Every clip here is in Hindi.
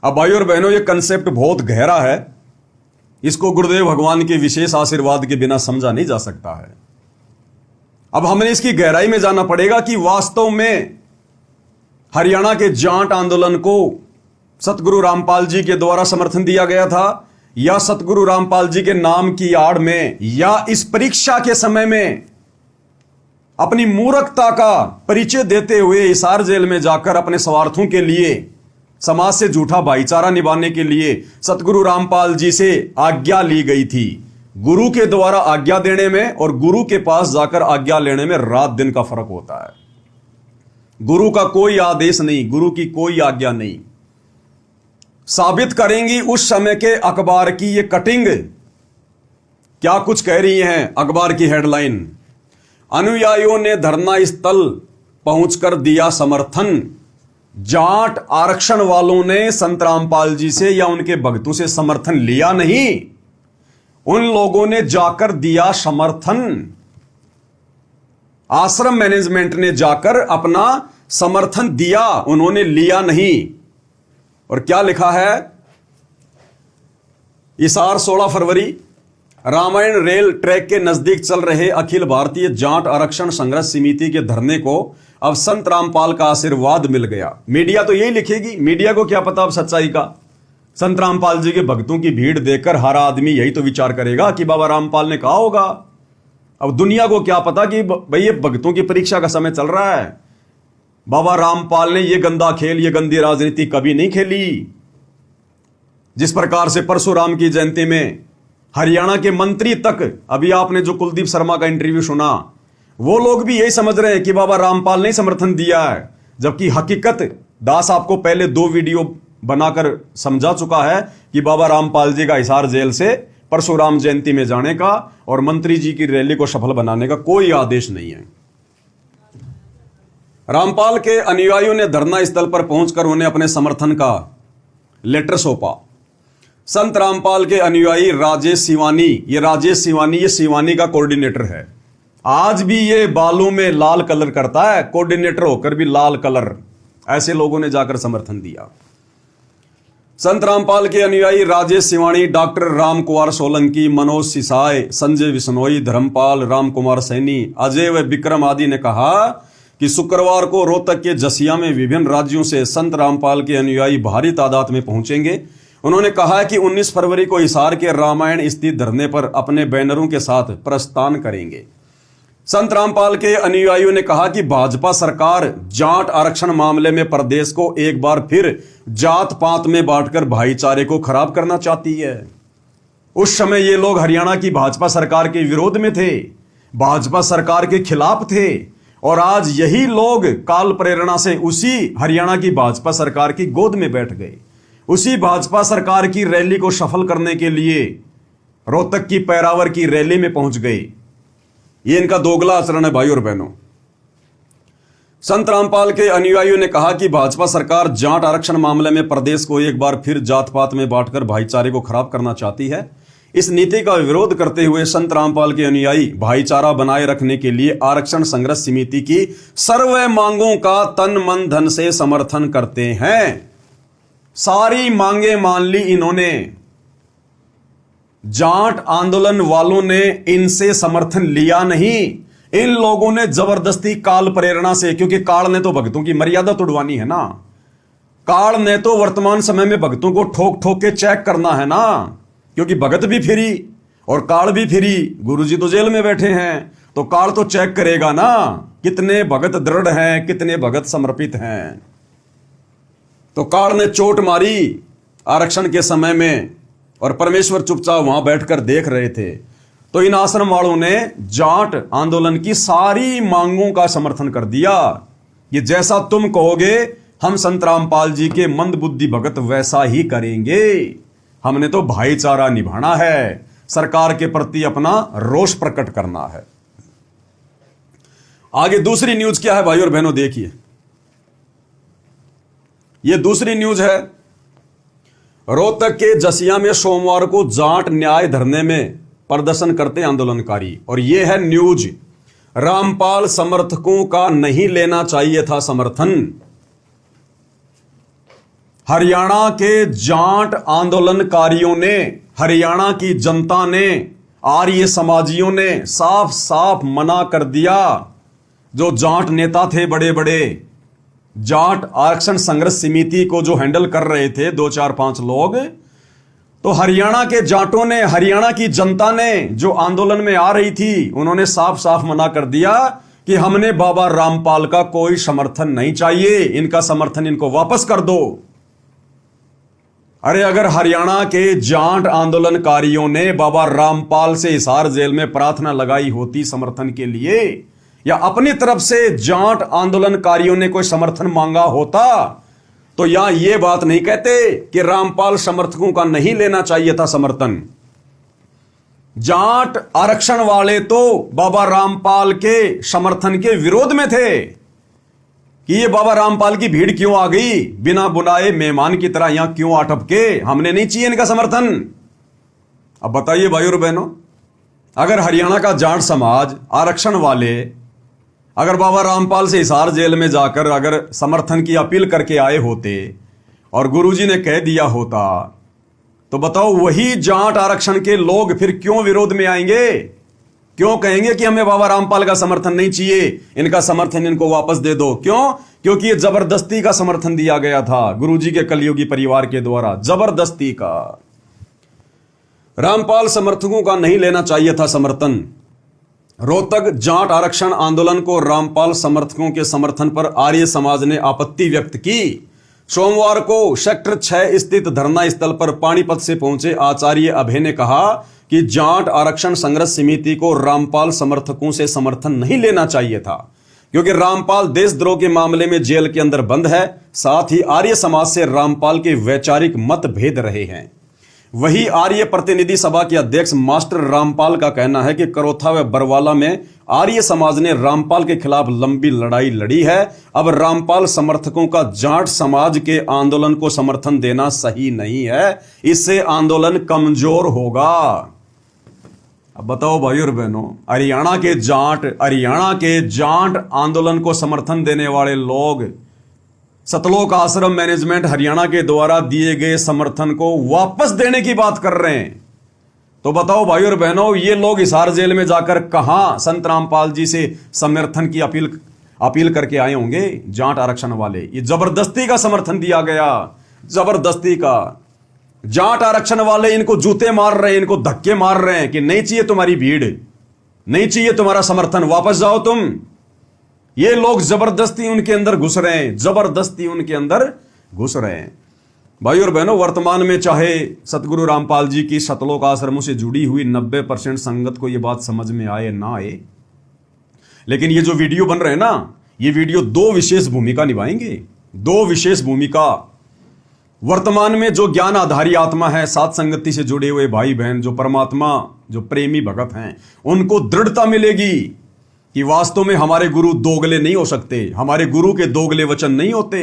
अब भाई और बहनों, ये कंसेप्ट बहुत गहरा है। इसको गुरुदेव भगवान के विशेष आशीर्वाद के बिना समझा नहीं जा सकता है। अब हमें इसकी गहराई में जाना पड़ेगा कि वास्तव में हरियाणा के जाट आंदोलन को सतगुरु रामपाल जी के द्वारा समर्थन दिया गया था, या सतगुरु रामपाल जी के नाम की आड़ में, या इस परीक्षा के समय में अपनी मूर्खता का परिचय देते हुए हिसार जेल में जाकर अपने स्वार्थों के लिए, समाज से झूठा भाईचारा निभाने के लिए सतगुरु रामपाल जी से आज्ञा ली गई थी। गुरु के द्वारा आज्ञा देने में और गुरु के पास जाकर आज्ञा लेने में रात दिन का फर्क होता है। गुरु का कोई आदेश नहीं, गुरु की कोई आज्ञा नहीं। साबित करेंगी उस समय के अखबार की ये कटिंग। क्या कुछ कह रही हैं अखबार की हेडलाइन? अनुयायियों ने धरना स्थल पहुंचकर दिया समर्थन। जाट आरक्षण वालों ने संत रामपाल जी से या उनके भक्तों से समर्थन लिया नहीं, उन लोगों ने जाकर दिया समर्थन। आश्रम मैनेजमेंट ने जाकर अपना समर्थन दिया, उन्होंने लिया नहीं। और क्या लिखा है? हिसार 16 फरवरी, रामायण रेल ट्रैक के नजदीक चल रहे अखिल भारतीय जाट आरक्षण संघर्ष समिति के धरने को अब संत रामपाल का आशीर्वाद मिल गया। मीडिया तो यही लिखेगी, मीडिया को क्या पता अब सच्चाई का। संत रामपाल जी के भक्तों की भीड़ देखकर हर आदमी यही तो विचार करेगा कि बाबा रामपाल ने कहा होगा। अब दुनिया को क्या पता कि भाई ये भक्तों की परीक्षा का समय चल रहा है। बाबा रामपाल ने ये गंदा खेल, ये गंदी राजनीति कभी नहीं खेली। जिस प्रकार से परशुराम की जयंती में हरियाणा के मंत्री तक, अभी आपने जो कुलदीप शर्मा का इंटरव्यू सुना, वो लोग भी यही समझ रहे हैं कि बाबा रामपाल ने समर्थन दिया है, जबकि हकीकत दास आपको पहले 2 वीडियो बनाकर समझा चुका है कि बाबा रामपाल जी का हिसार जेल से परशुराम जयंती में जाने का और मंत्री जी की रैली को सफल बनाने का कोई आदेश नहीं है। रामपाल के अनुयायियों ने धरना स्थल पर पहुंचकर उन्हें अपने समर्थन का लेटर सौंपा। संत रामपाल के अनुयायी राजेश सिवानी, ये सिवानी का कोऑर्डिनेटर है। आज भी ये बालों में लाल कलर करता है, कोऑर्डिनेटर होकर भी लाल कलर। ऐसे लोगों ने जाकर समर्थन दिया। संत रामपाल के अनुयायी राजेश सिवानी, डॉक्टर राम कुमार सोलंकी, मनोज सिसाय, संजय बिश्नोई, धर्मपाल, राम कुमार सैनी, अजय व विक्रम आदि ने कहा कि शुक्रवार को रोहतक के जसिया में विभिन्न राज्यों से संत रामपाल के अनुयायी भारी तादाद में पहुंचेंगे। उन्होंने कहा कि 19 फरवरी को हिसार के रामायण स्थित धरने पर अपने बैनरों के साथ प्रस्थान करेंगे। संत रामपाल के अनुयायियों ने कहा कि भाजपा सरकार जाट आरक्षण मामले में प्रदेश को एक बार फिर जात पात में बांटकर भाईचारे को खराब करना चाहती है। उस समय ये लोग हरियाणा की भाजपा सरकार के विरोध में थे, भाजपा सरकार के खिलाफ थे, और आज यही लोग काल प्रेरणा से उसी हरियाणा की भाजपा सरकार की गोद में बैठ गए। उसी भाजपा सरकार की रैली को सफल करने के लिए रोहतक की पैरावर की रैली में पहुंच गए। ये इनका दोगला आचरण है भाई और बहनों। संत रामपाल के अनुयायियों ने कहा कि भाजपा सरकार जाट आरक्षण मामले में प्रदेश को एक बार फिर जात पात में बांटकर भाईचारे को खराब करना चाहती है। इस नीति का विरोध करते हुए संत रामपाल के अनुयायी भाईचारा बनाए रखने के लिए आरक्षण संघर्ष समिति की सर्व मांगों का तन मन धन से समर्थन करते हैं। सारी मांगे मान ली इन्होंने। जाट आंदोलन वालों ने इनसे समर्थन लिया नहीं, इन लोगों ने जबरदस्ती काल प्रेरणा से, क्योंकि काल ने तो भक्तों की मर्यादा तोड़वानी है ना। काल ने तो वर्तमान समय में भक्तों को ठोक ठोक के चेक करना है ना, क्योंकि भगत भी फ्री और काल भी फ्री। गुरुजी तो जेल में बैठे हैं, तो काल तो चेक करेगा ना कितने भगत दृढ़ हैं, कितने भगत समर्पित हैं। तो काल ने चोट मारी आरक्षण के समय में और परमेश्वर चुपचाप वहां बैठकर देख रहे थे। तो इन आश्रम वालों ने जाट आंदोलन की सारी मांगों का समर्थन कर दिया। ये जैसा तुम कहोगे हम संत रामपाल जी के मंदबुद्धि भगत वैसा ही करेंगे। हमने तो भाईचारा निभाना है, सरकार के प्रति अपना रोष प्रकट करना है। आगे दूसरी न्यूज क्या है भाई और बहनों, देखिए। यह दूसरी न्यूज है, रोहतक के जसिया में सोमवार को जाट न्याय धरने में प्रदर्शन करते आंदोलनकारी। और यह है न्यूज, रामपाल समर्थकों का नहीं लेना चाहिए था समर्थन। हरियाणा के जाट आंदोलनकारियों ने, हरियाणा की जनता ने, आर्य समाजियों ने साफ साफ मना कर दिया। जो जाट नेता थे बड़े बड़े, जाट आरक्षण संघर्ष समिति को जो हैंडल कर रहे थे 2 4 5 लोग, तो हरियाणा के जाटों ने, हरियाणा की जनता ने जो आंदोलन में आ रही थी, उन्होंने साफ साफ मना कर दिया कि हमने बाबा रामपाल का कोई समर्थन नहीं चाहिए, इनका समर्थन इनको वापस कर दो। अरे अगर हरियाणा के जाट आंदोलनकारियों ने बाबा रामपाल से हिसार जेल में प्रार्थना लगाई होती समर्थन के लिए, या अपनी तरफ से जाट आंदोलनकारियों ने कोई समर्थन मांगा होता, तो यहां यह बात नहीं कहते कि रामपाल समर्थकों का नहीं लेना चाहिए था समर्थन। जाट आरक्षण वाले तो बाबा रामपाल के समर्थन के विरोध में थे कि ये बाबा रामपाल की भीड़ क्यों आ गई, बिना बुलाए मेहमान की तरह यहां क्यों आ टपके, हमने नहीं चाहिए इनका समर्थन। अब बताइए भाई और बहनों, अगर हरियाणा का जाट समाज, आरक्षण वाले अगर बाबा रामपाल से हिसार जेल में जाकर अगर समर्थन की अपील करके आए होते और गुरुजी ने कह दिया होता, तो बताओ वही जाट आरक्षण के लोग फिर क्यों विरोध में आएंगे, क्यों कहेंगे कि हमें बाबा रामपाल का समर्थन नहीं चाहिए, इनका समर्थन इनको वापस दे दो। क्यों? क्योंकि ये जबरदस्ती का समर्थन दिया गया था गुरुजी के कलयुगी परिवार के द्वारा, जबरदस्ती का। रामपाल समर्थकों का नहीं लेना चाहिए था समर्थन। रोहतक जाट आरक्षण आंदोलन को रामपाल समर्थकों के समर्थन पर आर्य समाज ने आपत्ति व्यक्त की। सोमवार को सेक्टर 6 स्थित धरना स्थल पर पानीपत से पहुंचे आचार्य अभय ने कहा कि जाट आरक्षण संघर्ष समिति को रामपाल समर्थकों से समर्थन नहीं लेना चाहिए था, क्योंकि रामपाल देशद्रोह के मामले में जेल के अंदर बंद है। साथ ही आर्य समाज से रामपाल के वैचारिक मतभेद रहे हैं। वही आर्य प्रतिनिधि सभा के अध्यक्ष मास्टर रामपाल का कहना है कि करोथा व बरवाला में आर्य समाज ने रामपाल के खिलाफ लंबी लड़ाई लड़ी है। अब रामपाल समर्थकों का जाट समाज के आंदोलन को समर्थन देना सही नहीं है, इससे आंदोलन कमजोर होगा। अब बताओ भाई और बहनों, हरियाणा के जाट आंदोलन को समर्थन देने वाले लोग सतलोक आश्रम मैनेजमेंट हरियाणा के द्वारा दिए गए समर्थन को वापस देने की बात कर रहे हैं। तो बताओ भाई और बहनों, ये लोग हिसार जेल में जाकर कहां संत रामपाल जी से समर्थन की अपील करके आए होंगे? जाट आरक्षण वाले, ये जबरदस्ती का समर्थन दिया गया, जबरदस्ती का। जाट आरक्षण वाले इनको जूते मार रहे हैं, इनको धक्के मार रहे हैं कि नहीं चाहिए तुम्हारी भीड़, नहीं चाहिए तुम्हारा समर्थन, वापस जाओ तुम। ये लोग जबरदस्ती उनके अंदर घुस रहे हैं, जबरदस्ती उनके अंदर घुस रहे हैं। भाई और बहनों, वर्तमान में चाहे सतगुरु रामपाल जी की सतलोक आश्रमों से जुड़ी हुई 90% संगत को यह बात समझ में आए ना आए, लेकिन ये जो वीडियो बन रहे हैं ना, ये वीडियो 2 विशेष भूमिका निभाएंगे, 2 विशेष भूमिका। वर्तमान में जो ज्ञान आधारी आत्मा है, साथ संगति से जुड़े हुए भाई बहन, जो परमात्मा, जो प्रेमी भगत हैं, उनको दृढ़ता मिलेगी कि वास्तव में हमारे गुरु दोगले नहीं हो सकते, हमारे गुरु के दोगले वचन नहीं होते।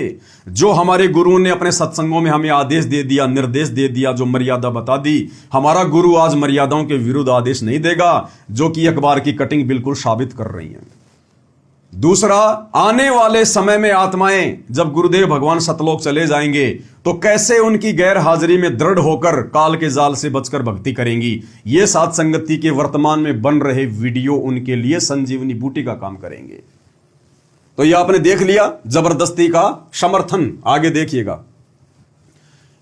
जो हमारे गुरु ने अपने सत्संगों में हमें आदेश दे दिया, निर्देश दे दिया, जो मर्यादा बता दी, हमारा गुरु आज मर्यादाओं के विरुद्ध आदेश नहीं देगा, जो कि अखबार की कटिंग बिल्कुल साबित कर रही है। दूसरा, आने वाले समय में आत्माएं जब गुरुदेव भगवान सतलोक चले जाएंगे तो कैसे उनकी गैर हाजिरी में दृढ़ होकर काल के जाल से बचकर भक्ति करेंगी। ये साथ संगति के वर्तमान में बन रहे वीडियो उनके लिए संजीवनी बूटी का काम करेंगे। तो ये आपने देख लिया जबरदस्ती का समर्थन। आगे देखिएगा,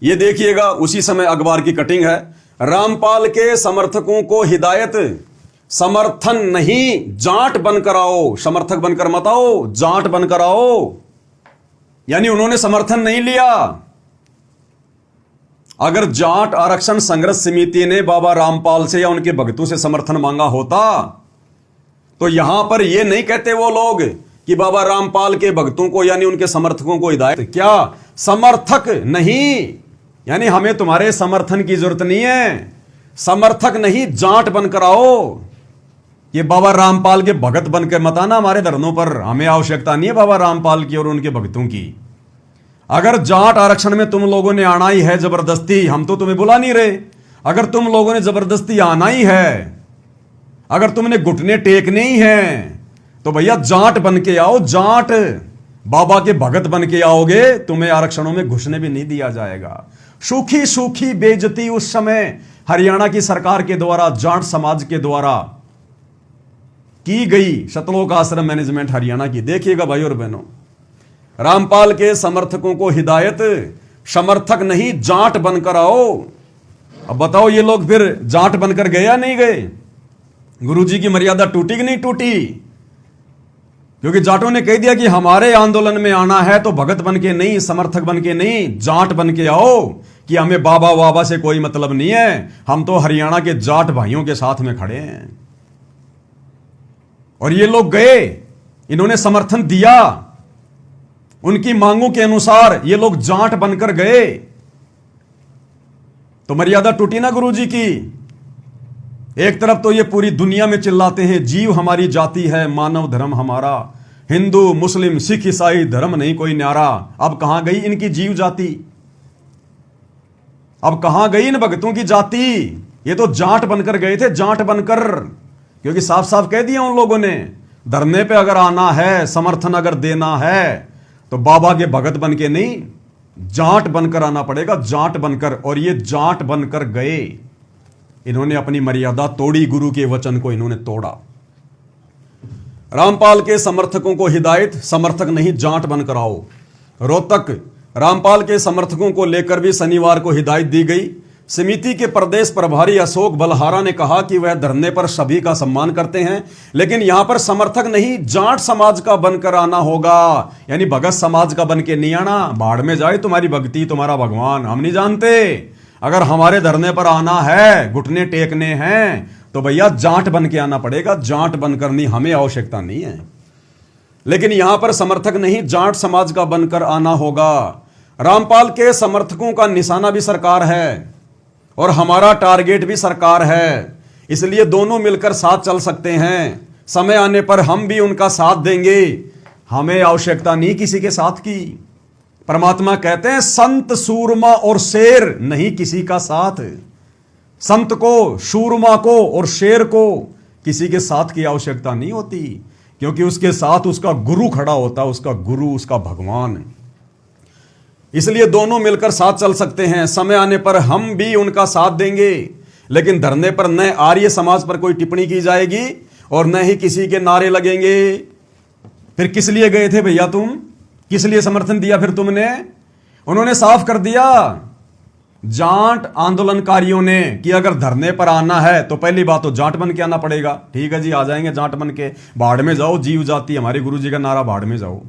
ये देखिएगा, उसी समय अखबार की कटिंग है। रामपाल के समर्थकों को हिदायत, समर्थन नहीं, जाट बनकर आओ, समर्थक बनकर मत आओ, जाट बनकर आओ। यानी उन्होंने समर्थन नहीं लिया। अगर जाट आरक्षण संघर्ष समिति ने बाबा रामपाल से या उनके भक्तों से समर्थन मांगा होता तो यहां पर यह नहीं कहते वो लोग कि बाबा रामपाल के भक्तों को यानी उनके समर्थकों को हिदायत, क्या समर्थक नहीं, यानी हमें तुम्हारे समर्थन की जरूरत नहीं है, समर्थक नहीं, जाट बनकर आओ। ये बाबा रामपाल के भगत बनकर मत आना हमारे धरनों पर, हमें आवश्यकता नहीं है बाबा रामपाल की और उनके भक्तों की। अगर जाट आरक्षण में तुम लोगों ने आना ही है जबरदस्ती, हम तो तुम्हें बुला नहीं रहे, अगर तुम लोगों ने जबरदस्ती आना ही है, अगर तुमने घुटने टेकने ही हैं, तो भैया जाट बन के आओ, जाट। बाबा के भगत बन के आओगे, तुम्हें आरक्षणों में घुसने भी नहीं दिया जाएगा। सूखी सूखी बेइज्जती उस समय हरियाणा की सरकार के द्वारा, जाट समाज के द्वारा की गई, सतलोक आश्रम मैनेजमेंट हरियाणा की। देखिएगा भाई और बहनों, रामपाल के समर्थकों को हिदायत, समर्थक नहीं जाट बनकर आओ। अब बताओ ये लोग फिर जाट बनकर गए या नहीं गए? गुरुजी की मर्यादा टूटी कि नहीं टूटी? क्योंकि जाटों ने कह दिया कि हमारे आंदोलन में आना है तो भगत बन के नहीं, समर्थक बन के नहीं, जाट बन के आओ, कि हमें बाबा वाबा से कोई मतलब नहीं है, हम तो हरियाणा के जाट भाइयों के साथ में खड़े हैं। और ये लोग गए, इन्होंने समर्थन दिया, उनकी मांगों के अनुसार ये लोग जाट बनकर गए, तो मर्यादा टूटी ना गुरुजी की। एक तरफ तो ये पूरी दुनिया में चिल्लाते हैं जीव हमारी जाति है, मानव धर्म हमारा, हिंदू मुस्लिम सिख ईसाई धर्म नहीं कोई न्यारा। अब कहां गई इनकी जीव जाति? अब कहां गई इन भक्तों की जाति? ये तो जाट बनकर गए थे, जाट बनकर। क्योंकि साफ साफ कह दिया उन लोगों ने, धरने पे अगर आना है, समर्थन अगर देना है, तो बाबा के भगत बन के नहीं, जाट बनकर आना पड़ेगा, जाट बनकर। और ये जाट बनकर गए, इन्होंने अपनी मर्यादा तोड़ी, गुरु के वचन को इन्होंने तोड़ा। रामपाल के समर्थकों को हिदायत, समर्थक नहीं जाट बनकर आओ। रोहतक रामपाल के समर्थकों को लेकर भी शनिवार को हिदायत दी गई। समिति के प्रदेश प्रभारी अशोक बलहारा ने कहा कि वह धरने पर सभी का सम्मान करते हैं, लेकिन यहां पर समर्थक नहीं जाट समाज का बनकर आना होगा। यानी भगत समाज का बन के नहीं आना। बाढ़ में जाए तुम्हारी भक्ति, तुम्हारा भगवान, हम नहीं जानते। अगर हमारे धरने पर आना है, घुटने टेकने हैं, तो भैया जाट बन के आना पड़ेगा, जाट बनकर नहीं, हमें आवश्यकता नहीं है। लेकिन यहां पर समर्थक नहीं जाट समाज का बनकर आना होगा। रामपाल के समर्थकों का निशाना भी सरकार है और हमारा टारगेट भी सरकार है, इसलिए दोनों मिलकर साथ चल सकते हैं। समय आने पर हम भी उनका साथ देंगे, हमें आवश्यकता नहीं किसी के साथ की। परमात्मा कहते हैं संत सूरमा और शेर नहीं किसी का साथ। संत को, सूरमा को और शेर को किसी के साथ की आवश्यकता नहीं होती, क्योंकि उसके साथ उसका गुरु खड़ा होता है, उसका गुरु, उसका भगवान। इसलिए दोनों मिलकर साथ चल सकते हैं। समय आने पर हम भी उनका साथ देंगे, लेकिन धरने पर न आर्य समाज पर कोई टिप्पणी की जाएगी और न ही किसी के नारे लगेंगे। फिर किस लिए गए थे भैया तुम? किस लिए समर्थन दिया फिर तुमने? उन्होंने साफ कर दिया जाट आंदोलनकारियों ने कि अगर धरने पर आना है तो पहली बात तो जाट बन के आना पड़ेगा। ठीक है जी, आ जाएंगे जाट बन के, बाढ़ में जाओ, जीव जाति, हमारे गुरुजी का नारा, बाढ़ में जाओ।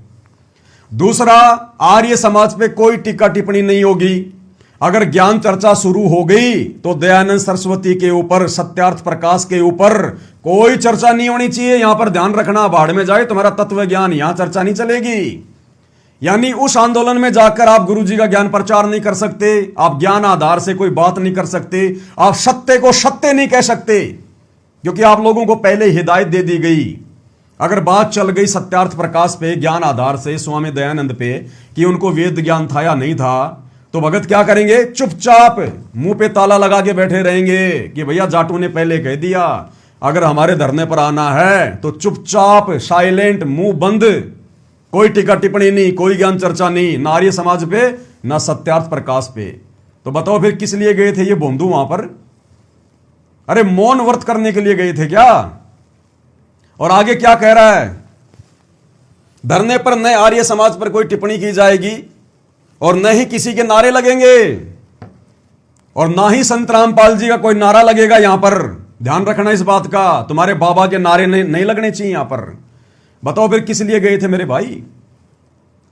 दूसरा, आर्य समाज पे कोई टीका टिप्पणी नहीं होगी। अगर ज्ञान चर्चा शुरू हो गई तो दयानंद सरस्वती के ऊपर, सत्यार्थ प्रकाश के ऊपर कोई चर्चा नहीं होनी चाहिए। यहां पर ध्यान रखना, बाढ़ में जाए तुम्हारा तत्व ज्ञान, यहां चर्चा नहीं चलेगी। यानी उस आंदोलन में जाकर आप गुरुजी का ज्ञान प्रचार नहीं कर सकते, आप ज्ञान आधार से कोई बात नहीं कर सकते, आप सत्य को सत्य नहीं कह सकते, क्योंकि आप लोगों को पहले हिदायत दे दी गई। अगर बात चल गई सत्यार्थ प्रकाश पे, ज्ञान आधार से, स्वामी दयानंद पे, कि उनको वेद ज्ञान था या नहीं था, तो भगत क्या करेंगे? चुपचाप मुंह पे ताला लगा के बैठे रहेंगे कि भैया जाटू ने पहले कह दिया, अगर हमारे धरने पर आना है तो चुपचाप, साइलेंट, मुंह बंद, कोई टीका टिप्पणी नहीं, कोई ज्ञान चर्चा नहीं, ना आर्य समाज पे ना सत्यार्थ प्रकाश पे। तो बताओ फिर किस लिए गए थे ये बोंदू वहां पर? अरे मौन व्रत करने के लिए गए थे क्या? और आगे क्या कह रहा है? धरने पर न आर्य समाज पर कोई टिप्पणी की जाएगी और न ही किसी के नारे लगेंगे और ना ही संत रामपाल जी का कोई नारा लगेगा यहां पर। ध्यान रखना इस बात का, तुम्हारे बाबा के नारे नहीं लगने चाहिए यहां पर। बताओ फिर किस लिए गए थे मेरे भाई?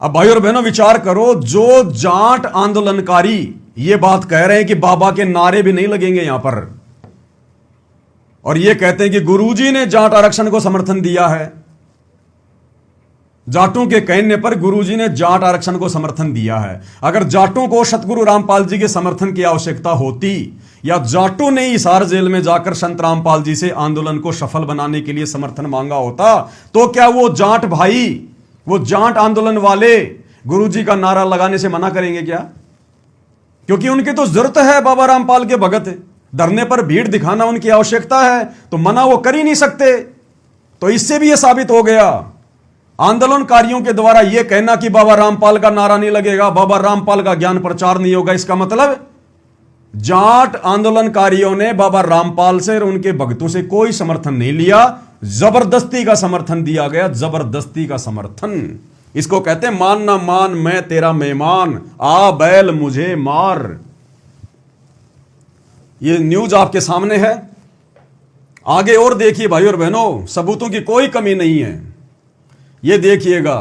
अब भाई और बहनों विचार करो, जो जाट आंदोलनकारी ये बात कह रहे हैं कि बाबा के नारे भी नहीं लगेंगे यहां पर, और ये कहते हैं कि गुरुजी ने जाट आरक्षण को समर्थन दिया है। जाटों के कहने पर गुरुजी ने जाट आरक्षण को समर्थन दिया है। अगर जाटों को सतगुरु रामपाल जी के समर्थन की आवश्यकता होती, या जाटों ने हिसार जेल में जाकर संत रामपाल जी से आंदोलन को सफल बनाने के लिए समर्थन मांगा होता, तो क्या वो जाट भाई, वो जाट आंदोलन वाले गुरुजी का नारा लगाने से मना करेंगे क्या? क्योंकि उनकी तो जरूरत है बाबा रामपाल के भगत, धरने पर भीड़ दिखाना उनकी आवश्यकता है, तो मना वो कर ही नहीं सकते। तो इससे भी यह साबित हो गया आंदोलनकारियों के द्वारा यह कहना कि बाबा रामपाल का नारा नहीं लगेगा, बाबा रामपाल का ज्ञान प्रचार नहीं होगा, इसका मतलब जाट आंदोलनकारियों ने बाबा रामपाल से और उनके भक्तों से कोई समर्थन नहीं लिया, जबरदस्ती का समर्थन दिया गया, जबरदस्ती का समर्थन। इसको कहते हैं मान ना मान मैं तेरा मेहमान, आ बैल मुझे मार। ये न्यूज आपके सामने है, आगे और देखिए भाई और बहनों, सबूतों की कोई कमी नहीं है। ये देखिएगा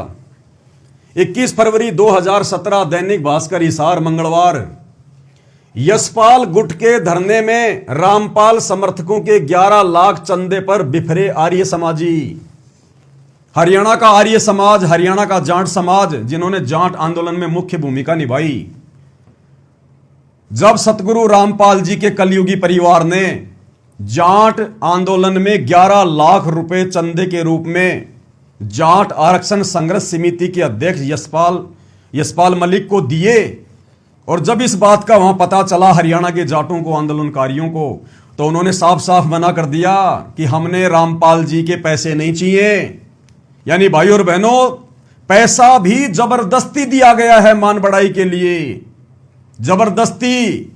21 फरवरी 2017 दैनिक भास्कर हिसार मंगलवार, यशपाल गुट के धरने में रामपाल समर्थकों के 11 लाख चंदे पर बिफरे आर्य समाजी। हरियाणा का आर्य समाज, हरियाणा का जाट समाज, जिन्होंने जाट आंदोलन में मुख्य भूमिका निभाई। जब सतगुरु रामपाल जी के कलयुगी परिवार ने जाट आंदोलन में 11 लाख रुपए चंदे के रूप में जाट आरक्षण संघर्ष समिति के अध्यक्ष यशपाल मलिक को दिए, और जब इस बात का वहां पता चला हरियाणा के जाटों को, आंदोलनकारियों को, तो उन्होंने साफ साफ मना कर दिया कि हमने रामपाल जी के पैसे नहीं चाहिए। यानी भाई और बहनों, पैसा भी जबरदस्ती दिया गया है मान बढ़ाई के लिए, जबरदस्ती।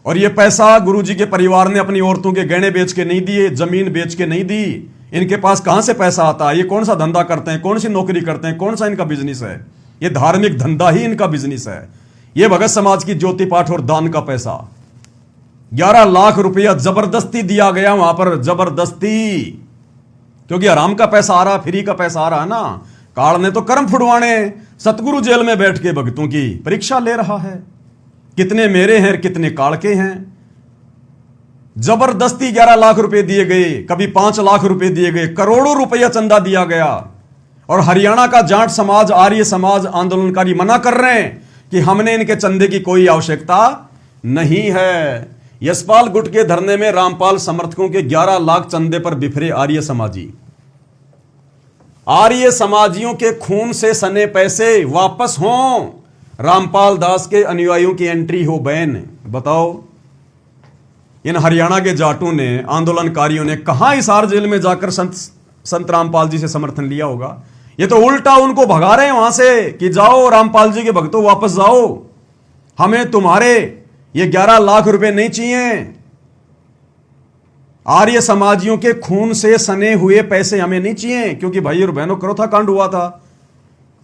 और यह पैसा गुरुजी के परिवार ने अपनी औरतों के गहने बेच के नहीं दिए, जमीन बेच के नहीं दी। इनके पास कहां से पैसा आता है? ये कौन सा धंधा करते हैं, कौन सी नौकरी करते हैं, कौन सा इनका बिजनेस है? ये धार्मिक धंधा ही इनका बिजनेस है। ये भगत समाज की ज्योति पाठ और दान का पैसा 11 लाख रुपया जबरदस्ती दिया गया वहां पर, जबरदस्ती। क्योंकि हराम का पैसा आ रहा, फ्री का पैसा आ रहा है ना। काल ने तो कर्म फुड़वाने, सतगुरु जेल में बैठ के भक्तों की परीक्षा ले रहा है, कितने मेरे हैं कितने काल के हैं। जबरदस्ती 11 लाख रुपए दिए गए, कभी 5 लाख रुपए दिए गए, करोड़ों रुपया चंदा दिया गया। और हरियाणा का जाट समाज, आर्य समाज, आंदोलनकारी मना कर रहे हैं कि हमने इनके चंदे की कोई आवश्यकता नहीं है। यशपाल गुट के धरने में रामपाल समर्थकों के 11 लाख चंदे पर बिफरे आर्य समाजी। आर्य समाजियों के खून से सने पैसे वापस हों, रामपाल दास के अनुयायियों की एंट्री हो बैन। बताओ, इन हरियाणा के जाटों ने, आंदोलनकारियों ने कहां हिसार जेल में जाकर संत रामपाल जी से समर्थन लिया होगा? ये तो उल्टा उनको भगा रहे हैं वहां से कि जाओ रामपाल जी के भक्तों, वापस जाओ, हमें तुम्हारे ये 11 लाख रुपए नहीं चाहिए। आर्य समाजियों के खून से सने हुए पैसे हमें नहीं चाहिए। क्योंकि भाई और बहनों, करोथा कांड हुआ था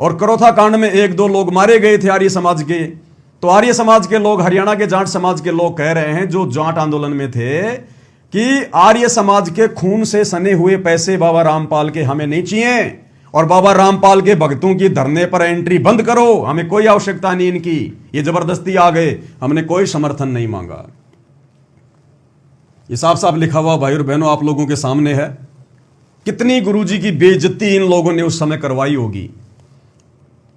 और करोथा कांड में 1-2 लोग मारे गए थे आर्य समाज के। तो आर्य समाज के लोग, हरियाणा के जाट समाज के लोग कह रहे हैं, जो जाट आंदोलन में थे, कि आर्य समाज के खून से सने हुए पैसे बाबा रामपाल के हमें नहीं चाहिए, और बाबा रामपाल के भक्तों की धरने पर एंट्री बंद करो, हमें कोई आवश्यकता नहीं इनकी, ये जबरदस्ती आ गए, हमने कोई समर्थन नहीं मांगा। ये साफ साफ लिखा हुआ भाई और बहनों आप लोगों के सामने है। कितनी गुरुजी की बेइज्जती इन लोगों ने उस समय करवाई होगी।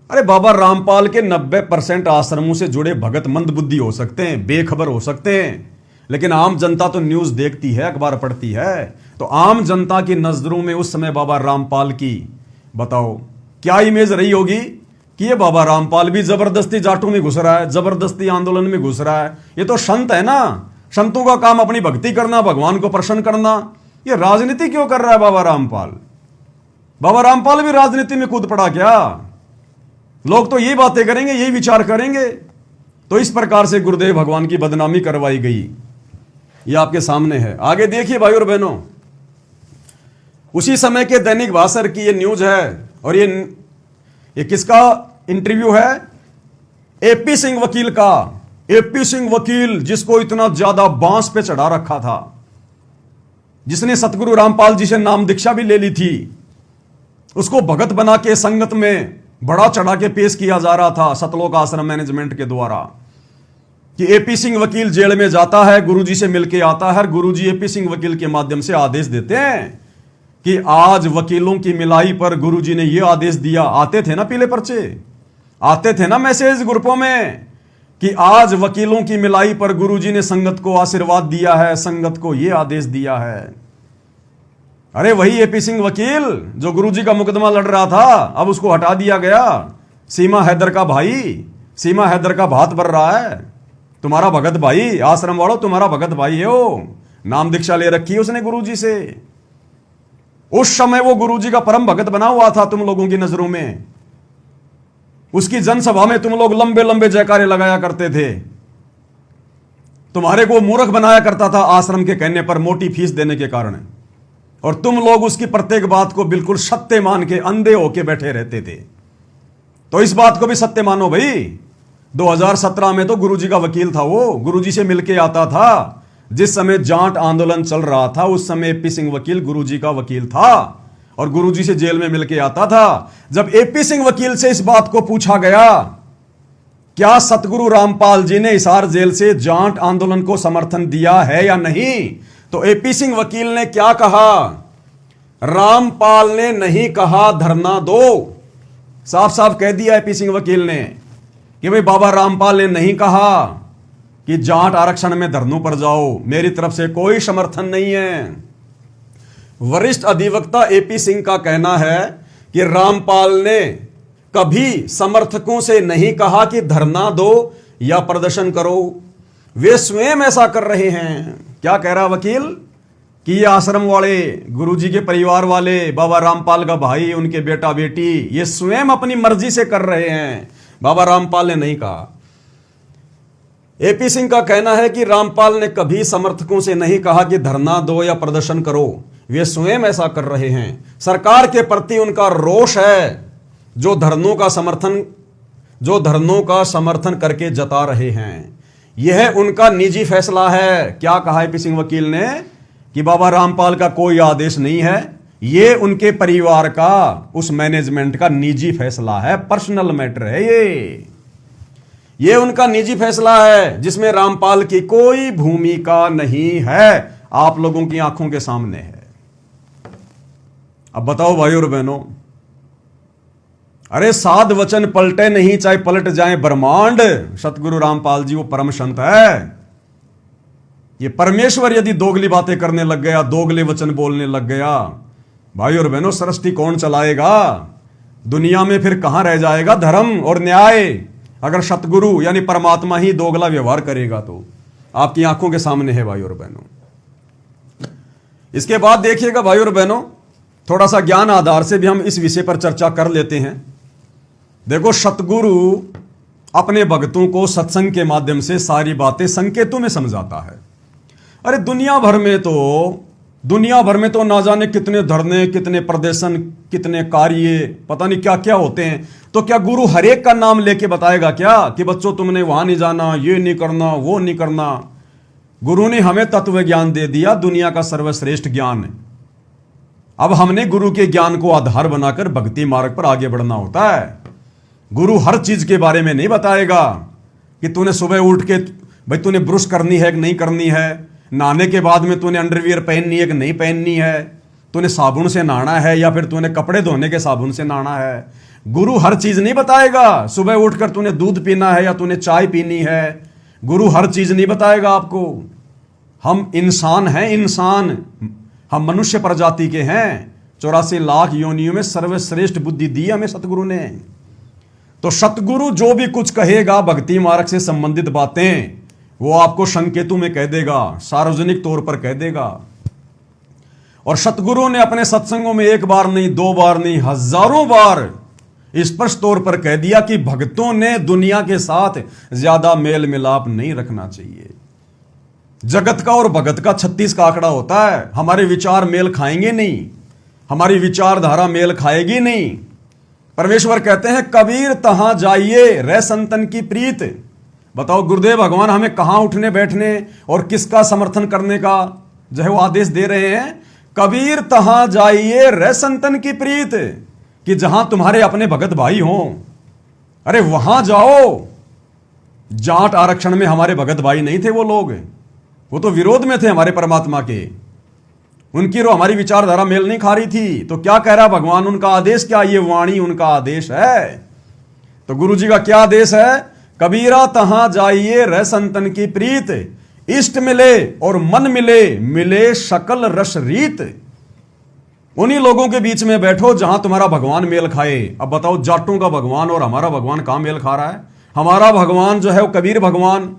अरे बाबा रामपाल के 90% आश्रमों से जुड़े भगत मंद बुद्धि हो सकते हैं, बेखबर हो सकते हैं, लेकिन आम जनता तो न्यूज देखती है, अखबार पढ़ती है। तो आम जनता की नजरों में उस समय बाबा रामपाल की, बताओ क्या इमेज रही होगी कि ये बाबा रामपाल भी जबरदस्ती जाटों में घुस रहा है, जबरदस्ती आंदोलन में घुस रहा है। ये तो संत है ना, संतों का काम अपनी भक्ति करना, भगवान को प्रसन्न करना। ये राजनीति क्यों कर रहा है बाबा रामपाल? बाबा रामपाल भी राजनीति में कूद पड़ा क्या? लोग तो ये बातें करेंगे, यही विचार करेंगे। तो इस प्रकार से गुरुदेव भगवान की बदनामी करवाई गई, ये आपके सामने है। आगे देखिए भाई और बहनों, उसी समय के दैनिक भास्कर की ये न्यूज है, और ये किसका इंटरव्यू है? एपी सिंह वकील का। एपी सिंह वकील, जिसको इतना ज्यादा बांस पे चढ़ा रखा था, जिसने सतगुरु रामपाल जी से नाम दीक्षा भी ले ली थी, उसको भगत बना के संगत में बड़ा चढ़ा के पेश किया जा रहा था सतलोक आश्रम मैनेजमेंट के द्वारा, कि एपी सिंह वकील जेल में जाता है, गुरुजी से मिलके आता है, गुरुजी एपी सिंह वकील के माध्यम से आदेश देते हैं कि आज वकीलों की मिलाई पर गुरुजी ने यह आदेश दिया। आते थे ना पीले पर्चे, आते थे ना मैसेज ग्रुपों में कि आज वकीलों की मिलाई पर गुरुजी ने संगत को आशीर्वाद दिया है, संगत को यह आदेश दिया है। अरे वही एपी सिंह वकील जो गुरुजी का मुकदमा लड़ रहा था, अब उसको हटा दिया गया। सीमा हैदर का भाई, सीमा हैदर का भात भर रहा है, तुम्हारा भगत भाई, आश्रम वालों तुम्हारा भगत भाई है वो, नाम दीक्षा ले रखी है उसने गुरुजी से। उस समय वो गुरुजी का परम भगत बना हुआ था तुम लोगों की नजरों में। उसकी जनसभा में तुम लोग लंबे लंबे जयकारे लगाया करते थे। तुम्हारे को मूर्ख बनाया करता था आश्रम के कहने पर, मोटी फीस देने के कारण, और तुम लोग उसकी प्रत्येक बात को बिल्कुल सत्य मान के अंधे होके बैठे रहते थे। तो इस बात को भी सत्य मानो भाई। 2017 में तो गुरुजी का वकील था वो, गुरुजी से मिलके आता था। जिस समय जाट आंदोलन चल रहा था उस समय एपी सिंह वकील गुरुजी का वकील था और गुरुजी से जेल में मिलके आता था। जब एपी सिंह वकील से इस बात को पूछा गया, क्या सतगुरु रामपाल जी ने हिसार जेल से जाट आंदोलन को समर्थन दिया है या नहीं, तो एपी सिंह वकील ने क्या कहा? रामपाल ने नहीं कहा धरना दो। साफ साफ कह दिया एपी सिंह वकील ने कि भाई बाबा रामपाल ने नहीं कहा कि जाट आरक्षण में धरनों पर जाओ, मेरी तरफ से कोई समर्थन नहीं है। वरिष्ठ अधिवक्ता एपी सिंह का कहना है कि रामपाल ने कभी समर्थकों से नहीं कहा कि धरना दो या प्रदर्शन करो, वे स्वयं ऐसा कर रहे हैं। क्या कह रहा वकील कि ये आश्रम वाले, गुरुजी के परिवार वाले, बाबा रामपाल का भाई, उनके बेटा बेटी, ये स्वयं अपनी मर्जी से कर रहे हैं, बाबा रामपाल ने नहीं कहा। एपी सिंह का कहना है कि रामपाल ने कभी समर्थकों से नहीं कहा कि धरना दो या प्रदर्शन करो, वे स्वयं ऐसा कर रहे हैं। सरकार के प्रति उनका रोष है जो धरनों का समर्थन करके जता रहे हैं। यह उनका निजी फैसला है। क्या कहा एपी सिंह वकील ने कि बाबा रामपाल का कोई आदेश नहीं है, ये उनके परिवार का, उस मैनेजमेंट का निजी फैसला है, पर्सनल मैटर है। ये उनका निजी फैसला है जिसमें रामपाल की कोई भूमिका नहीं है, आप लोगों की आंखों के सामने है। अब बताओ भाई और बहनों, अरे साध वचन पलटे नहीं चाहे पलट जाए ब्रह्मांड। सतगुरु रामपाल जी वो परम संत है। ये परमेश्वर यदि दोगली बातें करने लग गया, दोगले वचन बोलने लग गया, भाई और बहनों सृष्टि कौन चलाएगा? दुनिया में फिर कहां रह जाएगा धर्म और न्याय? अगर सतगुरु यानी परमात्मा ही दोगला व्यवहार करेगा तो आपकी आंखों के सामने है भाई और बहनों। इसके बाद देखिएगा भाई और बहनों, थोड़ा सा ज्ञान आधार से भी हम इस विषय पर चर्चा कर लेते हैं। देखो, सतगुरु अपने भक्तों को सत्संग के माध्यम से सारी बातें संकेतों में समझाता है। अरे दुनिया भर में तो ना जाने कितने धरने, कितने प्रदर्शन, कितने कार्य, पता नहीं क्या क्या होते हैं। तो क्या गुरु हर एक का नाम लेके बताएगा क्या कि बच्चों तुमने वहां नहीं जाना, ये नहीं करना, वो नहीं करना? गुरु ने हमें तत्व ज्ञान दे दिया, दुनिया का सर्वश्रेष्ठ ज्ञान। अब हमने गुरु के ज्ञान को आधार बनाकर भक्ति मार्ग पर आगे बढ़ना होता है। गुरु हर चीज के बारे में नहीं बताएगा कि तूने सुबह उठ के भाई तूने ब्रश करनी है कि नहीं करनी है, नहाने के बाद में तूने अंडरवियर पहननी है कि नहीं पहननी है, तूने साबुन से नहाना है या फिर तूने कपड़े धोने के साबुन से नहाना है। गुरु हर चीज नहीं बताएगा। सुबह उठकर तूने दूध पीना है या तूने चाय पीनी है, गुरु हर चीज नहीं बताएगा आपको। हम इंसान हैं, इंसान, हम मनुष्य प्रजाति के हैं। 84 लाख योनियों में सर्वश्रेष्ठ बुद्धि दी हमें सतगुरु ने। तो सतगुरु जो भी कुछ कहेगा भक्ति मार्ग से संबंधित बातें, वो आपको संकेतों में कह देगा, सार्वजनिक तौर पर कह देगा। और सतगुरु ने अपने सत्संगों में एक बार नहीं, दो बार नहीं, हजारों बार स्पष्ट तौर पर कह दिया कि भक्तों ने दुनिया के साथ ज्यादा मेल मिलाप नहीं रखना चाहिए। जगत का और भगत का 36 का आंकड़ा होता है। हमारे विचार मेल खाएंगे नहीं, हमारी विचारधारा मेल खाएगी नहीं। परमेश्वर कहते हैं कबीर तहां जाइए रे संतन की प्रीत। बताओ गुरुदेव भगवान हमें कहां उठने बैठने और किसका समर्थन करने का जो है वो आदेश दे रहे हैं? कबीर तहां जाइए रे संतन की प्रीत, कि जहां तुम्हारे अपने भगत भाई हों, अरे वहां जाओ। जाट आरक्षण में हमारे भगत भाई नहीं थे वो लोग, वो तो विरोध में थे हमारे परमात्मा के। उनकी रो हमारी विचारधारा मेल नहीं खा रही थी। तो क्या कह रहा भगवान? उनका आदेश क्या? ये वाणी उनका आदेश है। तो गुरु जी का क्या आदेश है? कबीरा तहां जाइए रे संतन की प्रीत, इष्ट मिले और मन मिले, मिले सकल रस रीत। उन्हीं लोगों के बीच में बैठो जहां तुम्हारा भगवान मेल खाए। अब बताओ, जाटों का भगवान और हमारा भगवान कहां मेल खा रहा है? हमारा भगवान जो है वो कबीर भगवान,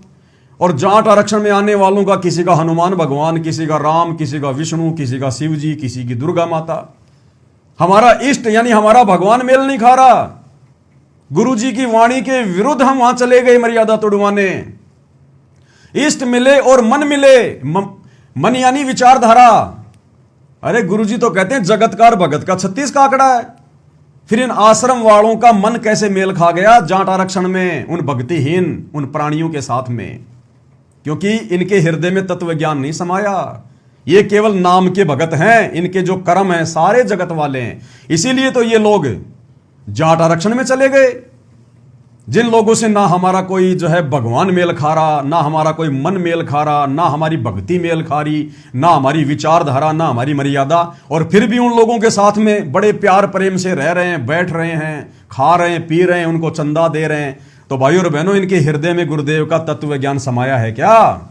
और जाट आरक्षण में आने वालों का किसी का हनुमान भगवान, किसी का राम, किसी का विष्णु, किसी का शिव जी, किसी की दुर्गा माता। हमारा इष्ट यानी हमारा भगवान मेल नहीं खा रहा, गुरु जी की वाणी के विरुद्ध हम वहां चले गए मर्यादा तोड़वाने। इष्ट मिले और मन मिले, मन यानी विचारधारा। अरे गुरु जी तो कहते हैं जगतकार भगत का 36 का आंकड़ा है। फिर इन आश्रम वालों का मन कैसे मेल खा गया जाट आरक्षण में, उन भक्तिहीन उन प्राणियों के साथ में, क्योंकि इनके हृदय में तत्व ज्ञान नहीं समाया। ये केवल नाम के भगत हैं, इनके जो कर्म हैं सारे जगत वाले हैं। इसीलिए तो ये लोग जाट आरक्षण में चले गए। जिन लोगों से ना हमारा कोई जो है भगवान मेल खा रहा, ना हमारा कोई मन मेल खा रहा, ना हमारी भक्ति मेल खा रही, ना हमारी विचारधारा, ना हमारी मर्यादा, और फिर भी उन लोगों के साथ में बड़े प्यार प्रेम से रह रहे हैं, बैठ रहे हैं, खा रहे हैं, पी रहे हैं, उनको चंदा दे रहे हैं। तो भाइयों और बहनों, इनके हृदय में गुरुदेव का तत्व ज्ञान समाया है क्या?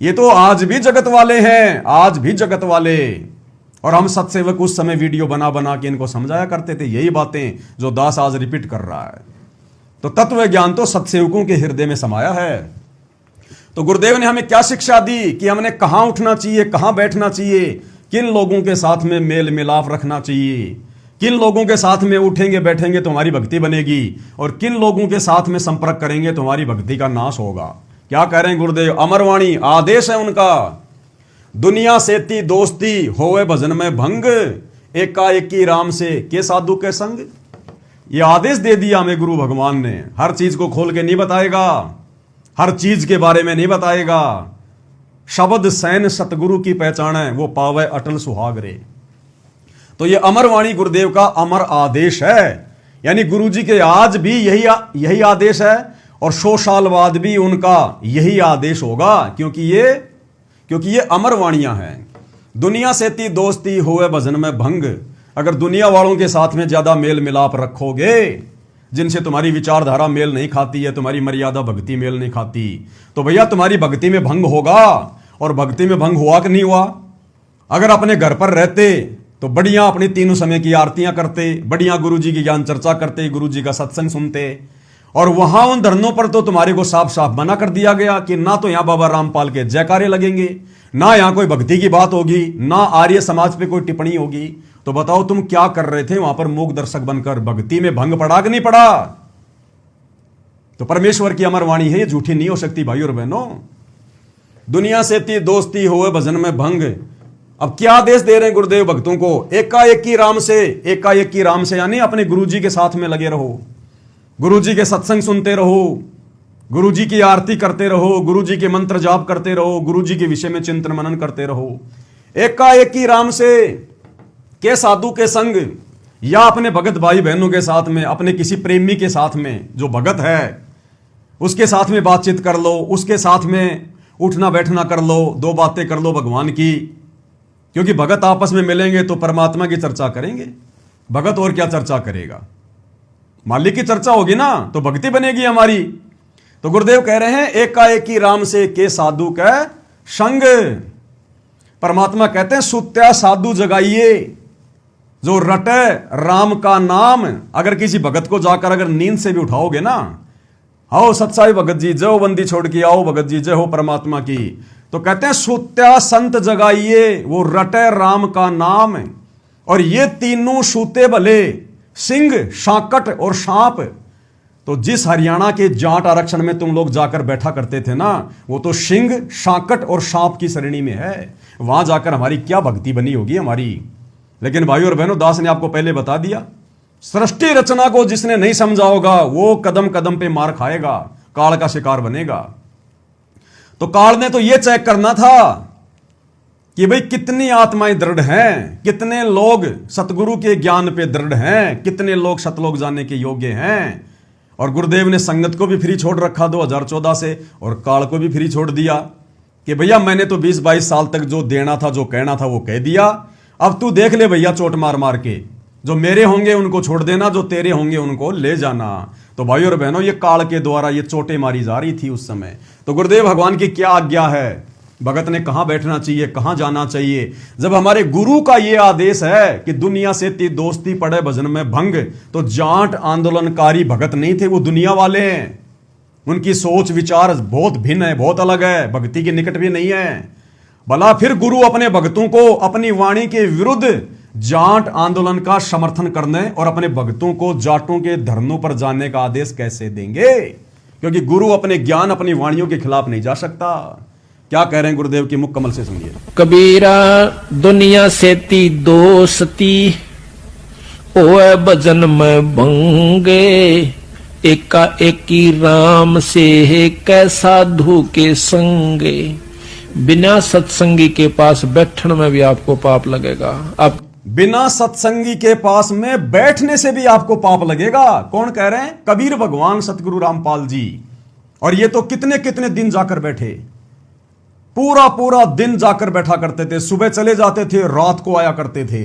ये तो आज भी जगत वाले हैं, आज भी जगत वाले। और हम सत्सेवक उस समय वीडियो बना बना के इनको समझाया करते थे यही बातें जो दास आज रिपीट कर रहा है। तो तत्व ज्ञान तो सत्सेवकों के हृदय में समाया है। तो गुरुदेव ने हमें क्या शिक्षा दी कि हमने कहां उठना चाहिए, कहां बैठना चाहिए, किन लोगों के साथ में मेल मिलाप रखना चाहिए, किन लोगों के साथ में उठेंगे बैठेंगे तो हमारी भक्ति बनेगी, और किन लोगों के साथ में संपर्क करेंगे तो हमारी भक्ति का नाश होगा। क्या कह रहे हैं गुरुदेव? अमरवाणी आदेश है उनका, दुनिया सेती दोस्ती होवे भजन में भंग, एकाएकी राम से के साधु के संग। ये आदेश दे दिया हमें गुरु भगवान ने। हर चीज को खोल के नहीं बताएगा, हर चीज के बारे में नहीं बताएगा। शब्द सैन सतगुरु की पहचान है, वो पावे अटल सुहाग रे। तो ये अमरवाणी गुरुदेव का अमर आदेश है, यानी गुरु जी के आज भी यही आदेश है, और 100 साल बाद भी उनका यही आदेश होगा, क्योंकि ये अमर वाणियां हैं। दुनिया से ती दोस्ती होवे भजन में भंग। अगर दुनिया वालों के साथ में ज्यादा मेल मिलाप रखोगे, जिनसे तुम्हारी विचारधारा मेल नहीं खाती है, तुम्हारी मर्यादा भक्ति मेल नहीं खाती, तो भैया तुम्हारी भक्ति में भंग होगा। और भक्ति में भंग हुआ कि नहीं हुआ? अगर अपने घर पर रहते तो बढ़िया अपनी तीनों समय की आरतियां करते, बढ़िया गुरु जी की ज्ञान चर्चा करते, गुरु जी का सत्संग सुनते, और वहां उन धरनों पर तो तुम्हारे को साफ साफ मना कर दिया गया कि ना तो यहां बाबा रामपाल के जयकारे लगेंगे, ना यहां कोई भक्ति की बात होगी, ना आर्य समाज पे कोई टिप्पणी होगी। तो बताओ तुम क्या कर रहे थे वहां पर मूक दर्शक बनकर? भक्ति में भंग पड़ा कि नहीं पड़ा? तो परमेश्वर की अमर वाणी है, ये झूठी नहीं हो सकती भाइयों और बहनों। दुनिया से ती दोस्ती होवे भजन में भंग। अब क्या आदेश दे रहे हैं गुरुदेव भक्तों को? एकाएकी राम से, एकाएकी राम से यानी अपने गुरु जी के साथ में लगे रहो, गुरु जी के सत्संग सुनते रहो, गुरु जी की आरती करते रहो, गुरु जी के मंत्र जाप करते रहो, गुरु जी के विषय में चिंतन मनन करते रहो। एकाएकी राम से के साधु के संग, या अपने भगत भाई बहनों के साथ में, अपने किसी प्रेमी के साथ में जो भगत है उसके साथ में बातचीत कर लो, उसके साथ में उठना बैठना कर लो, 2 बातें कर लो भगवान की। क्योंकि भगत आपस में मिलेंगे तो परमात्मा की चर्चा करेंगे, भगत और क्या चर्चा करेगा? मालिक की चर्चा होगी ना, तो भक्ति बनेगी हमारी। तो गुरुदेव कह रहे हैं एकाएकी राम से के साधु का संग। परमात्मा कहते हैं सुत्या साधु जगाइए, जो रटे राम का नाम। अगर किसी भगत को जाकर अगर नींद से भी उठाओगे ना, आओ सत्साई भगत जी, जय हो बंदी छोड़ के आओ भगत जी, जय हो परमात्मा की, तो कहते हैं सुत्या संत जगाइए, वो रटे राम का नाम। और ये तीनों सूते भले, सिंह, शाकट और सांप। तो जिस हरियाणा के जाट आरक्षण में तुम लोग जाकर बैठा करते थे ना, वो तो सिंह, शाकट और सांप की श्रेणी में है। वहां जाकर हमारी क्या भक्ति बनी होगी हमारी। लेकिन भाइयों और बहनों, दास ने आपको पहले बता दिया, सृष्टि रचना को जिसने नहीं समझा होगा वो कदम कदम पे मार खाएगा, काल का शिकार बनेगा। तो काल ने तो ये चेक करना था कि भाई कितनी आत्माएं दृढ़ हैं, कितने लोग सतगुरु के ज्ञान पे दृढ़ हैं, कितने लोग सतलोक जाने के योग्य हैं। और गुरुदेव ने संगत को भी फ्री छोड़ रखा 2014 से, और काल को भी फ्री छोड़ दिया कि भैया मैंने तो 20-22 साल तक जो देना था, जो कहना था वो कह दिया, अब तू देख ले भैया चोट मार मार के, जो मेरे होंगे उनको छोड़ देना, जो तेरे होंगे उनको ले जाना। तो भाइयों और बहनों, ये काल के द्वारा ये चोटें मारी जा रही थी उस समय। तो गुरुदेव भगवान की क्या आज्ञा है, भगत ने कहां बैठना चाहिए, कहां जाना चाहिए, जब हमारे गुरु का ये आदेश है कि दुनिया से ती दोस्ती पड़े भजन में भंग। तो जाट आंदोलनकारी भगत नहीं थे, वो दुनिया वाले हैं। उनकी सोच विचार बहुत भिन्न है, बहुत अलग है, भक्ति के निकट भी नहीं है। भला फिर गुरु अपने भक्तों को अपनी वाणी के विरुद्ध जाट आंदोलन का समर्थन करने और अपने भक्तों को जाटों के धरनों पर जाने का आदेश कैसे देंगे? क्योंकि गुरु अपने ज्ञान, अपनी वाणियों के खिलाफ नहीं जा सकता। क्या कह रहे हैं गुरुदेव की मुख कमल से सुनिए। कबीरा दुनिया सेती दोस्ती ओए भजन में भंगे, एका एकी राम से कै साधु के संगे। बिना सत्संगी के पास बैठने में भी आपको पाप लगेगा। आप बिना सत्संगी के पास में बैठने से भी आपको पाप लगेगा। कौन कह रहे हैं? कबीर भगवान सतगुरु रामपाल जी। और ये तो कितने कितने दिन जाकर बैठे, पूरा पूरा दिन जाकर बैठा करते थे। सुबह चले जाते थे, रात को आया करते थे।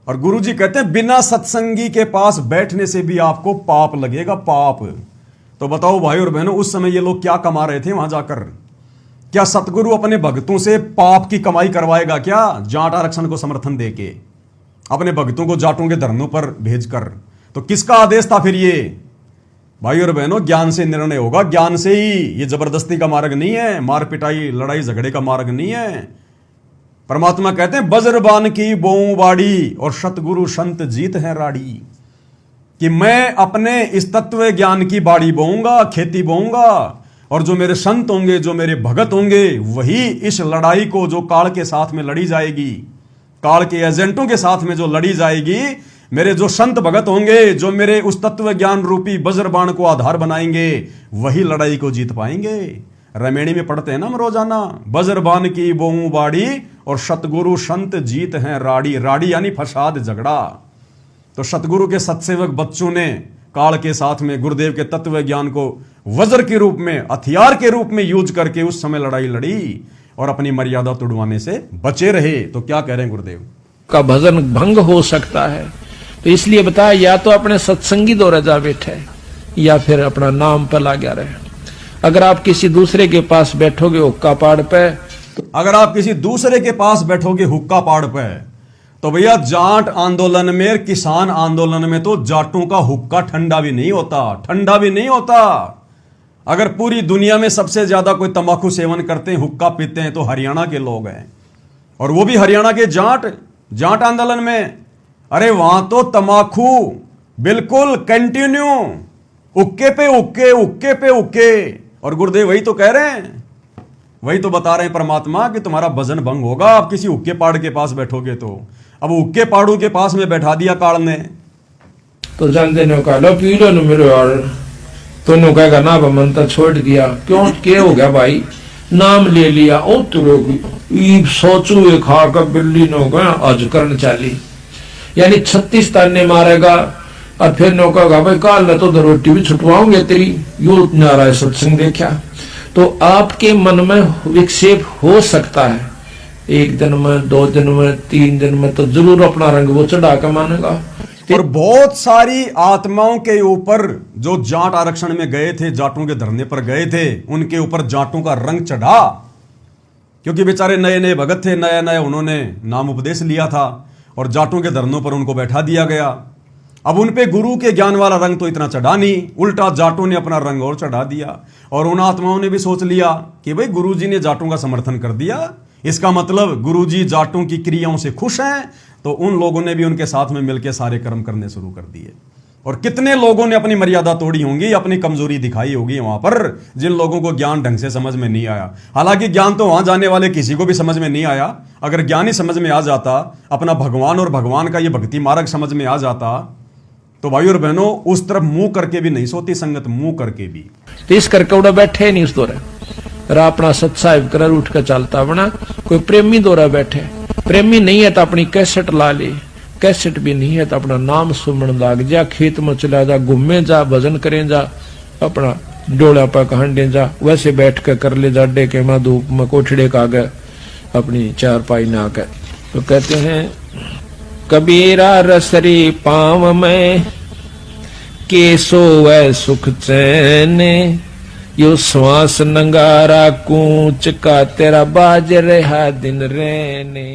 और गुरुजी कहते हैं बिना सत्संगी के पास बैठने से भी आपको पाप लगेगा, पाप। तो बताओ भाई और बहनों, उस समय ये लोग क्या कमा रहे थे वहां जाकर? क्या सतगुरु अपने भक्तों से पाप की कमाई करवाएगा क्या? जाट आरक्षण को समर्थन देके अपने भक्तों को जाटों के धरनों पर भेजकर। तो किसका आदेश था फिर ये? भाई और बहनों, ज्ञान से निर्णय होगा, ज्ञान से ही। ये जबरदस्ती का मार्ग नहीं है, मार पिटाई लड़ाई झगड़े का मार्ग नहीं है। परमात्मा कहते हैं बज्रबान की बोऊं बाड़ी और सतगुरु संत जीत है राड़ी। कि मैं अपने इस तत्व ज्ञान की बाड़ी बोऊंगा, खेती बोऊंगा, और जो मेरे संत होंगे, जो मेरे भगत होंगे, वही इस लड़ाई को जो काल के साथ में लड़ी जाएगी, काल के एजेंटों के साथ में जो लड़ी जाएगी, मेरे जो संत भगत होंगे, जो मेरे उस तत्व ज्ञान रूपी वज्रबाण को आधार बनाएंगे, वही लड़ाई को जीत पाएंगे। रमेणी में पढ़ते हैं ना हम रोजाना, वज्रबाण की बोऊं बाड़ी और सतगुरु संत जीत हैं राड़ी। राड़ी यानी फसाद, झगड़ा। तो सतगुरु के सत्सेवक बच्चों ने काल के साथ में गुरुदेव के तत्व ज्ञान को वज्र के रूप में, हथियार के रूप में यूज करके उस समय लड़ाई लड़ी और अपनी मर्यादा तोड़वाने से बचे रहे। तो क्या कह रहे हैं गुरुदेव? का भजन भंग हो सकता है। तो इसलिए बताया, या तो अपने सत्संगी दौरे जा बैठे या फिर अपना नाम पर लगा रहे। अगर आप किसी दूसरे के पास बैठोगे हुक्का पाड़ पे, अगर आप किसी दूसरे के पास बैठोगे हुक्का पाड़ पे, तो भैया जाट आंदोलन में, किसान आंदोलन में तो जाटों का हुक्का ठंडा भी नहीं होता, ठंडा भी नहीं होता। अगर पूरी दुनिया में सबसे ज्यादा कोई तंबाकू सेवन करते हैं, हुक्का पीते हैं, तो हरियाणा के लोग हैं। और वो भी हरियाणा के जाट आंदोलन में। अरे वहां तो तंबाकू बिल्कुल कंटिन्यू, उक्के पे उक्के, उक्के पे उक्के। और गुरुदेव वही तो कह रहे हैं, वही तो बता रहे हैं परमात्मा कि तुम्हारा भजन भंग होगा आप किसी हुक्के पाड़ के पास बैठोगे तो। अब हुक्के पाड़ू के पास में बैठा दिया काल ने, तो जानते ने कहा लो पी लो मेरे यार। तो नो कहेगा ना मन तो छोड़ दिया। क्यों क्या हो गया भाई? नाम ले लिया, ओ तुरो सोचू ये खा कर बिल्ली नो गया आज करन चाली। यानी 36 ताने मारेगा और फिर नो कहेगा भाई काल न तो रोटी भी छुटवाऊंगे तेरी। यो नारायण सत्संग देखा। तो आपके मन में विक्षेप हो सकता है, 1 दिन में, 2 दिन में, 3 दिन में, तो जरूर अपना रंग वो चढ़ा के मानेगा। और बहुत सारी आत्माओं के ऊपर जो जाट आरक्षण में गए थे, जाटों के धरने पर गए थे, उनके ऊपर जाटों का रंग चढ़ा। क्योंकि बेचारे नए नए भगत थे, नया नया उन्होंने नाम उपदेश लिया था और जाटों के धरनों पर उनको बैठा दिया गया। अब उन पे गुरु के ज्ञान वाला रंग तो इतना चढ़ा नहीं, उल्टा जाटों ने अपना रंग और चढ़ा दिया। और उन आत्माओं ने भी सोच लिया कि भाई गुरुजी ने जाटों का समर्थन कर दिया, इसका मतलब गुरुजी जाटों की क्रियाओं से खुश हैं। तो उन लोगों ने भी उनके साथ में मिलकर सारे कर्म करने शुरू कर दिए। और कितने लोगों ने अपनी मर्यादा तोड़ी होंगी, अपनी कमजोरी दिखाई होगी वहां पर, जिन लोगों को ज्ञान ढंग से समझ में नहीं आया। हालांकि ज्ञान तो वहां जाने वाले किसी को भी समझ में नहीं आया। अगर ज्ञान ही समझ में आ जाता, अपना भगवान और भगवान का ये भक्ति मार्ग समझ में आ जाता, तो भाई और बहनों उस तरफ मुंह करके भी नहीं सोती संगत, मुंह करके भी। तो इस करके उड़ा बैठे नहीं उस दौरे, अपना सत्साहिब कर उठ कर चलता बना। कोई प्रेमी दौरा बैठे, प्रेमी नहीं है तो अपनी कैसेट ला ले, कैसेट भी नहीं है तो अपना नाम सुमन लाग जा, खेत में चला जा, घूमे जा, भजन करें जा, अपना डोला पर हंडे जा, वैसे बैठ कर कर ले जा, डेके में धूप में कोठड़े का गए अपनी चारपाई ना कर। तो कहते हैं कबीरा रसरी पाँव में केसो वै सुख चैन, यो श्वास नंगारा कूच का तेरा बाज रहा दिन रहने।